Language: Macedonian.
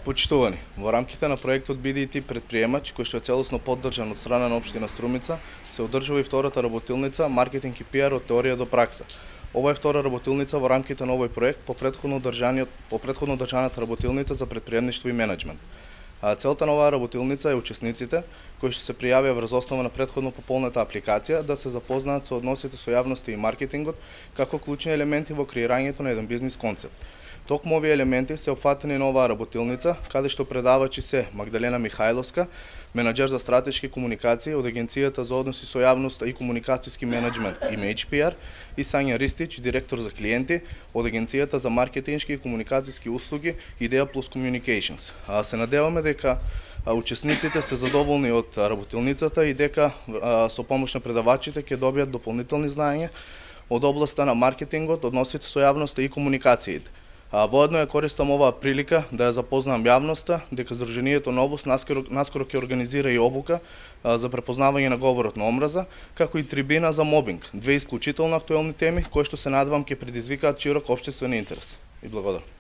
Почитувани, во рамките на проектот BDT предприемач, кој што е целосно поддржан од страна на општина Струмица, се одржува и втората работилница Маркетинг и PR од теорија до пракса. Ова е втора работилница во рамките на овој проект по претходно одржаната работилница за претприемништво и менеджмент. Целта на оваа работилница е учесниците, кои што се пријавија врз основа на претходно пополната апликација, да се запознаат со односите со јавноста и маркетингот како клучни елементи во креирањето на еден бизнис концепт. Токму овие елементи се опфатени на оваа работилница, каде што предавачи се Магдалена Михајловска, менаџер за стратешки комуникации од Агенцијата за односи со јавноста и комуникацијски менеджмент Image PR, и Сања Ристич, директор за клиенти од Агенцијата за маркетиншки и комуникацијски услуги Idea Plus Communications. Се надеваме дека учесниците се задоволни од работилницата и дека со помош на предавачите ќе добијат дополнителни знаења од областа на маркетингот, односите со јавноста и комуникациите. Воедно ја користам оваа прилика да ја запознам јавноста дека Здруженијето Новус наскоро ќе организира и обука за препознавање на говорот на омраза, како и трибина за мобинг, две исклучително актуелни теми кои што се надевам ќе предизвикаат широк општествен интерес. И благодарам.